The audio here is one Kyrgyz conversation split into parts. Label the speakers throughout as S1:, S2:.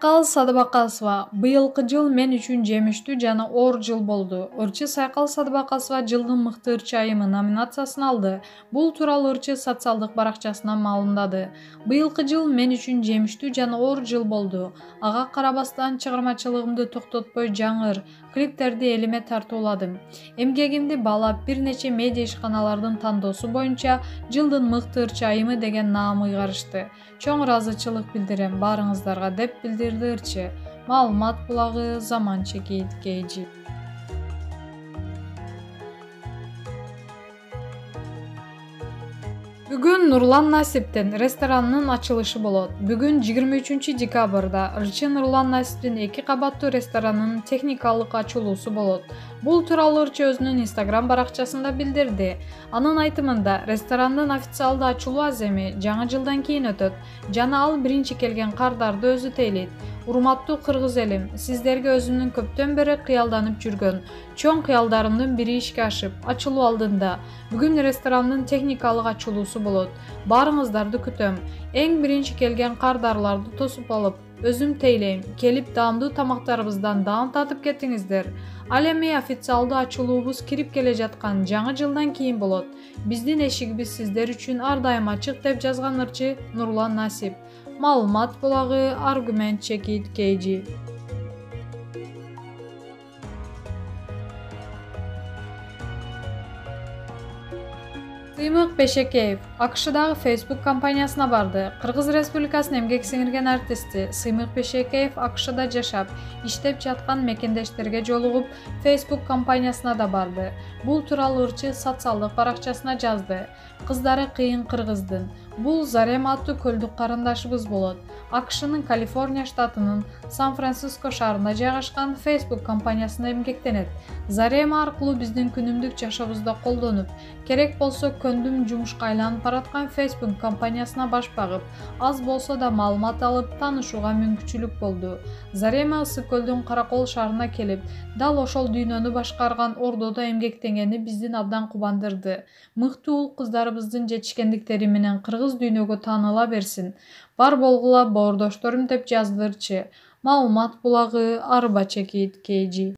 S1: Сайкал Садыбакасова: быйылкы жыл мен үчүн жемиштүү жана оор жыл болду. Ырчы Сайкал Садыбакасова жылдын мыкты ырчы айымы номинациясын алды. Бул тууралуу ырчы социалдык баракчасынан маалымдады. Быйылкы жыл мен үчүн жемиштүү жана оор жыл болду. Ага карабастан чыгармачылыгымды токтотпой жаңы клиптерди элиме тартууладым. Эмгегимди баалап бир нече медиа ишканалардын тандоосу боюнча жылдын мыкты ырчы айымы деген наам ыйгарышты. Чоң ыраазычылык билдирем баарыңыздарга деп билдирди ырчы. Маалымат булагы Заман Чекит KG. Бүгүн Нурлан Насиптин ресторанынын ачылышы болот. Бүгүн 23 декабрда ырчы Нурлан Насиптин 2 кабаттуу ресторанынын техникалык ачылуусу болот. Бул тууралуу ырчы өзүнүн Instagram баракчасында билдирди. Анын айтымында, ресторандын официалдуу ачылуу аземи жаңы жылдан кийин өтөт жана ал биринчи келген кардарды өзү тейлейт. Урматтуу кыргыз элим, сиздерге өзүмдүн көптөн бери кыялданып жүргөн чоң кыялдарымдын бири ишке ашып, ачылуу алдында. Бүгүн ресторандын техникалык ачылуусу болот. Баарыңыздарды күтөм. Эң биринчи келген кардарларды тосуп алып, өзүм тейлейм. Келип даамдуу тамактарыбыздан даам татып кетиңиздер. Ал эми официалдуу ачылуубуз кирип келе жаткан жаңы жылдан кийин болот. Биздин эшигибиз сиздер үчүн ар дайым ачык деп жазган ырчы Нурлан Насип. Маалымат булагы Аргумент Чекит KG. Сыймык Бешекеев АКШдагы Facebook компаниясына барды. Кыргыз Республикасынын эмгек сиңирген артисти Сыймык Бешекеев АКШда жашап, иштеп жаткан мекендештерге жолугуп, Facebook компаниясына да барды. Бул тууралуу ырчы социалдык баракчасына жазды. Кыздары кыйын кыргыздын. Бул Зарема аттуу көлдүк карындашыбыз болот. АКШнын Калифорния штатынын Сан-Франциско шаарында жайгашкан Facebook компаниясында эмгектенет. Зарема аркылуу биздин күнүмдүк жашообузда колдонуп, керек болсо көндүм жумушка айланып бараткан Facebook компаниясына баш багып, аз болсо да маалымат алып, таанышууга мүмкүнчүлүк болду. Зарема Ысык көлдүн Каракол шаарына келип, дал ошол дүйнөнү башкарган ордодо эмгектенгени биздин абдан кубандырды. Мыкты уул кыздарыбыздын жетишкендиктери менен кыргыз дүйнөгө тааныла берсин. Бар болгула боордошторум деп жазды ырчы. Маалымат булагы Арба Чекит KG.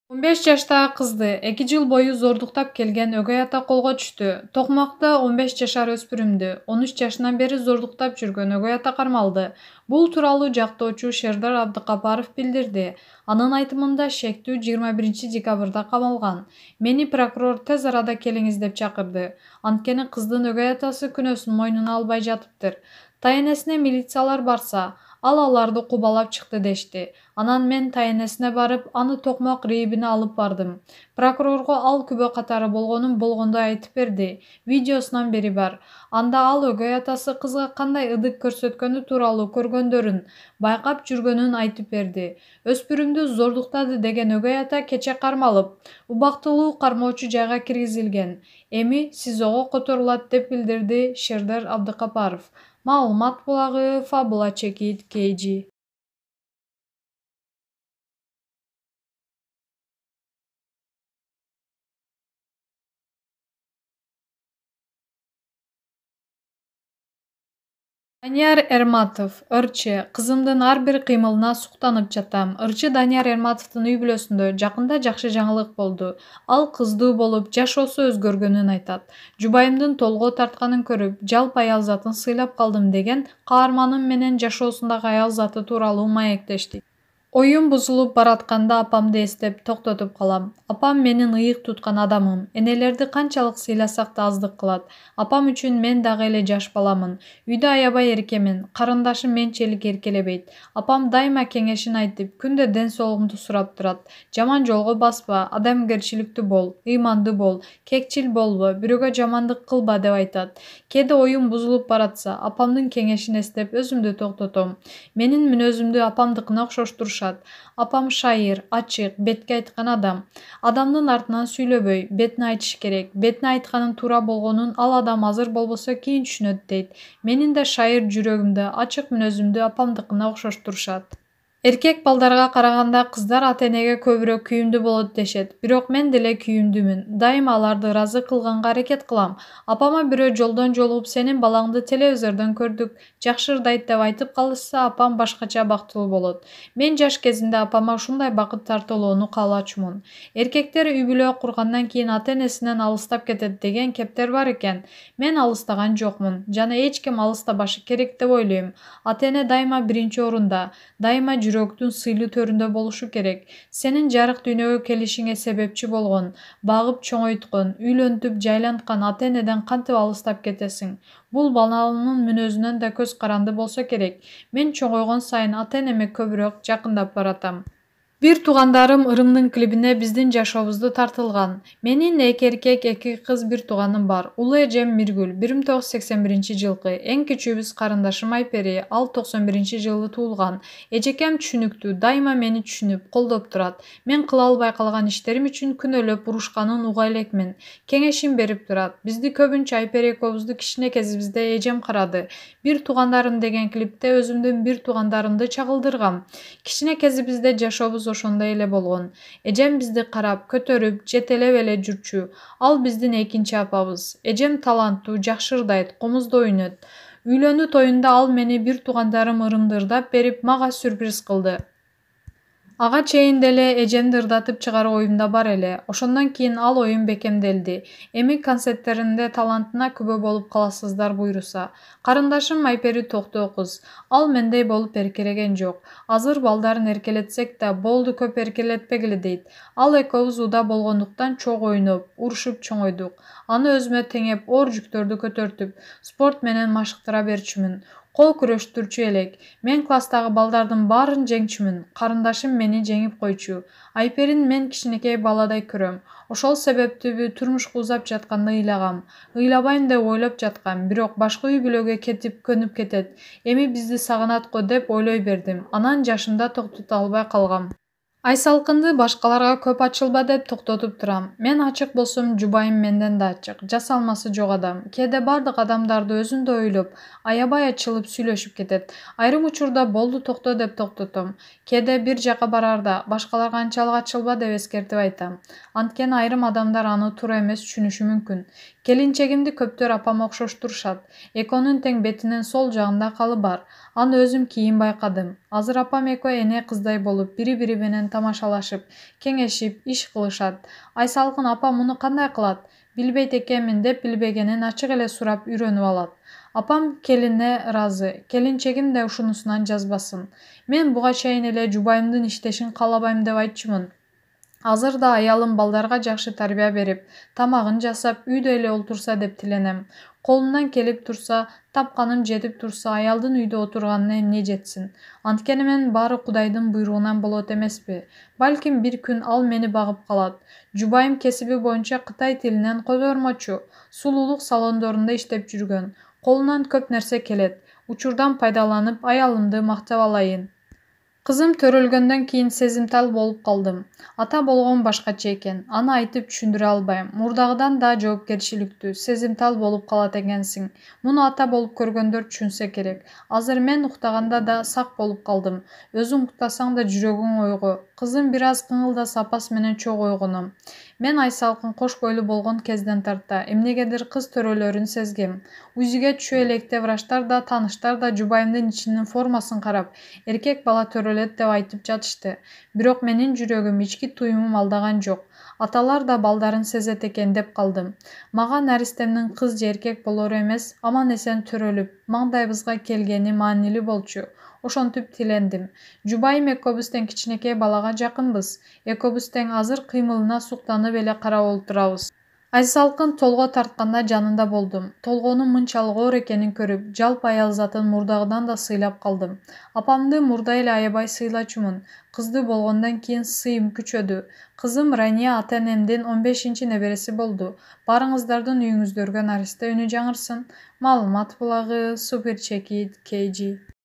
S1: 15 жаштагы кызды 2 жыл бою зордуктап келген өгөй ата колго түштү. Токмокто 15 жашар өспүрүмдү 13 жашынан бери зордуктап жүргөн өгөй ата кармалды. Бул тууралуу жактоочу Шердар Абдыкапаров билдирди. Анын айтымында шектүү 21 декабрда камалган. Мени прокурор тез арада келиңиз деп чакырды. Анткени кыздын өгөй атасы күнөөсүн мойнуна албай жатыптыр. Тайенесине милициялар барса, аларды кубалап чыкты дешти. Анан мен тайенесине барып, аны Токмок рейбине алып бардым. Прокурорго ал күбө катары болгонун болгондой айтып берди. Видеосунан бери бар. Анда ал өгөй атасы кызга кандай ыдык көрсөткөнү тууралуу көргөндөрүн, байкап жүргөнүн айтып берди. Өспүрүмдү зордуктады деген өгөй ата кече кармалып, убактылуу кармоочу жайга киргизилген. Эми СИЗОго которулат деп билдирди Шердар Абдыкапаров. Маалымат булагы Фабула Чекит KG. Данияр Эрматов ырчы кызымдын ар бир кыймылына суктанып жатам. Ырчы Данияр Эрматовдун үй бүлөсүндө жакында жакшы жаңылык болду. Ал кыздуу болуп, жашоосу өзгөргөнүн айтат. Жубайымдын толгоо тартканын көрүп, жалпы аял затын сыйлап калдым деген каарманым менен жашоосундагы аял заты тууралуу маектештик. Оюм бузулуп баратканда апамды эстеп токтотуп калам. Апам менин ыйык туткан адамым. Энелерди канчалык сыйласак да аздык кылат. Апам үчүн мен дагы эле жаш баламын. Үйдө аябай эркемин. Карындашым менчелик эркелебейт. Апам дайыма кеңешин айтып, күндө ден соолугумду сурап турат. Жаман жолго баспа, адамгерчиликтүү бол, ыймандуу бол, кекчил болбо, бирөөгө жамандык кылба деп айтат. Кээде оюм бузулуп баратса, апамдын кеңешин эстеп өзүмдү токтотом. Менин мүнөзүмдү апамдыкына окшоштурушат. Апам шайыр, ачык, бетке айткан адам. Адамдын артынан сүйлөбөй, бетине айтыш керек. Бетине айтканын туура болгонун ал адам азыр болбосо кийин түшүнөт дейт. Менин да шайыр жүрөгүмдү, ачык мүнөзүмдү апамдыкына окшоштурушат. Эркек балдарга караганда кыздар ата-энеге көбүрөөк күйүмдүү болот дешет. Бирок мен деле күйүмдүүмүн. Дайыма аларды ыраазы кылганга аракет кылам. Апама бирөө жолдон жолугуп сенин балаңды телевизордон көрдүк, жакшы ырдайт деп айтып калышса, апам башкача бактылуу болот. Мен жаш кезимде апама ушундай бакыт тартуулоону каалачумун. Эркектер үй бүлө кургандан кийин ата-энесинен алыстап кетет деген кептер бар экен. Мен алыстаган жокмун жана эч ким алыстабашы керек деп ойлойм. Ата-эне дайыма биринчи орунда, дайыма жүрөктүн сыйлуу төрүндө болушу керек. Сенин жарык дүйнөгө келишиңе себепчи болгон, багып чоңойткон, үйлөнтүп жайланткан ата-энеден кантип алыстап кетесиң? Бул баланын мүнөзүнөн да көз каранды болсо керек. Мен чоңойгон сайын ата-энеме көбүрөөк жакындап баратам. Бир туугандарым ырымдын клибине биздин жашообузду тартылган. Менин эки эркек, эки кыз бир тууганым бар. Улуу эжем Миргүл 1981-жылкы, эң кичүүбүз карындашым Айпери, ал 91-жылы туулган. Эжекем түшүнүктүү, дайыма мени түшүнүп, колдоп турат. Мен кыла албай калган иштерим үчүн күнөөлөп урушканын уга элекмин. Кеңешин берип турат. Бизди көбүнчө Айпери экөөбүздү кичине кезибизде эжем карады. Бир туугандарым деген клипте өзүмдүн бир туугандарымды чагылдыргам. Кичине кезибизде жашообуз ошондой эле болгон. Эжем бизди карап, көтөрүп, жетелеп эле жүрчү. Ал биздин экинчи апабыз. Эжем таланттуу, жакшы ырдайт, комузду ойнойт. Үйлөнүү тоюнда ал мени бир туугандарым ырымды ырдап берип, мага сюрприз кылды. Ага чейин деле эжемди ырдатып чыгаруу оюмда бар эле. Ошондон кийин ал оюм бекемделди. Эми концерттеринде талантына күбө болуп каласыздар буйруса. Карындашым Айпери токтоо кыз. Ал мендей болуп эркелеген жок. Азыр балдарын эркелетсек да, болду көп эркелетпегиле дейт. Ал экөөбүз уда болгондуктан чогуу ойноп, урушуп чоңойдук. Аны өзүмө теңеп, оор жүктөрдү көтөртүп, спорт менен машыктыра берчүмүн. Кол күрөштүрчү элек. Мен класстагы балдардын баарын жеңчүмүн. Карындашым мени жеңип койчу. Айперин мен кичинекей баладай көрөм. Ошол себептүүбү турмушка узап жатканда ыйлагам. Ыйлабайм деп ойлоп жаткам, бирок башка үй бүлөгө кетип көнүп кетет. Эми бизди сагынат го деп ойлой бердим. Анан жашымда токтото албай калгам. Айсалкынды башкаларга көп ачылба деп токтотуп турам. Мен ачык болсом, жубайым менден да ачык. Жасалмасы жок адам. Кээде бардык адамдарды өзүндөй ойлоп, аябай ачылып сүйлөшүп кетет. Айрым учурда болду токто деп токтотом. Кээде бир жака барарда башкаларга анчалык ачылба деп эскертип айтам. Анткени айрым адамдар аны туура эмес түшүнүшү мүмкүн. Келинчегимди көптөр апама окшоштурушат. Экөөнүн тең бетинин сол жагында калы бар. Аны өзүм кийин байкадым. Азыр апам экөө эне кыздай болуп, бири-бири менен тамашалашып, кеңешип, иш кылышат. Айсалкын апа муну кандай кылат? Билбейт экенмин деп билбегенин ачык эле сурап үйрөнүп алат. Апам келине ыраазы, келинчегим да ушунусунан жазбасын. Мен буга чейин эле жубайымдын иштешин каалабайм деп айтчумун. Азыр да аялым балдарга жакшы тарбия берип, тамагын жасап, үйдө эле олтурса деп тиленем. Колунан келип турса, тапканым жетип турса, аялдын үйдө отурганына эмне жетсин? Анткени мен баары Кудайдын буйругунан болот эмеспи? Балким бир күн ал мени багып калат. Жубайым кесиби боюнча Кытай тилинен котормочу, сулуулук салондорунда иштеп жүргөн. Колунан көп нерсе келет. Учурдан пайдаланып, аялымды мактап алайын. Кызым төрөлгөндөн кийин сезимтал болуп калдым. Ата болгон башкача экен. Аны айтып түшүндүрө албайм. Мурдагыдан да жоопкерчиликтүү, сезимтал болуп калат экенсиң. Муну ата болуп көргөндөр түшүнсө керек. Азыр мен уктаганда да сак болуп калдым. Өзүң уктасаң да жүрөгүң ойго. Кызым бир аз кыңылдаса апасы менен чогуу ойгоном. Мен Айсалкын кош бойлуу болгон кезден тарта эмнегедир кыз төрөлөрүн сезгем. УЗИге түшө электе врачтар да, тааныштар да жубайымдын ичинин формасын карап, эркек бала төрөлөт деп айтып жатышты. Бирок менин жүрөгүм, ички туюмум алдаган жок. Аталар да балдарын сезет экен деп калдым. Мага наристемдин кыз же эркек болору эмес, аман-эсен төрөлүп, маңдайыбызга келгени маанилүү болчу. Ошентип тилендим. Жубайым экөөбүз тең кичинекей балага жакынбыз. Экөөбүз тең азыр кыймылына суктанып эле карап олтурабыз. Айсалкын толго тартканда жанында болдум. Толгонун мынчалык оор экенин көрүп, жалпы аял затын мурдагыдан да сыйлап калдым. Апамды мурда эле аябай сыйлачумун. Кызды болгондон кийин сыйым күчөдү. Кызым Рания ата-энемдин 15-чи небереси болду. Барыңыздардын үйүңүздөргө наристе үнү жаңырсын. Маалымат булагы Суперчекит KG.